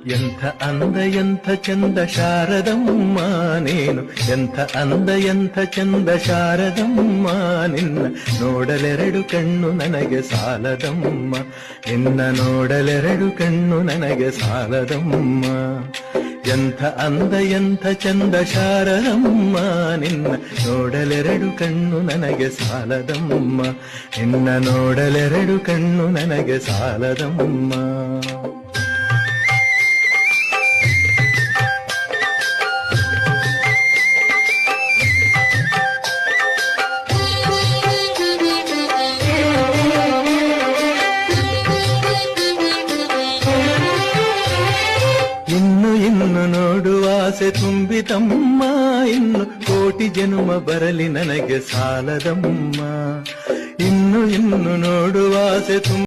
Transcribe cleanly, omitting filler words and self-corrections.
ಎಂಥ ಅಂದ ಎಂಥ ಚಂದ ಶಾರದಮ್ಮ ನೀನು, ಎಂಥ ಅಂದ ಎಂಥ ಚಂದ ಶಾರದಮ್ಮ ನಿನ್ನ ನೋಡಲೆರಡು ಕಣ್ಣು ನನಗೆ ಸಾಲದಮ್ಮ, ನಿನ್ನ ನೋಡಲೆರಡು ಕಣ್ಣು ನನಗೆ ಸಾಲದಮ್ಮ. ಎಂಥ ಅಂದ ಎಂಥ ಚಂದ ಶಾರದಮ್ಮ ನಿನ್ನ ನೋಡಲೆರಡು ಕಣ್ಣು ನನಗೆ ಸಾಲದಮ್ಮ, ನಿನ್ನ ನೋಡಲೆರಡು ಕಣ್ಣು ನನಗೆ ಸಾಲದಮ್ಮ. ಇನ್ನು ಇನ್ನು ನೋಡುವ ಆಸೆ ತುಂಬಿತಮ್ಮ, ಇನ್ನು ಕೋಟಿ ಜನುಮ ಬರಲಿ ನನಗೆ ಸಾಲದಮ್ಮ. ಇನ್ನು ಇನ್ನು ನೋಡುವ ಆಸೆ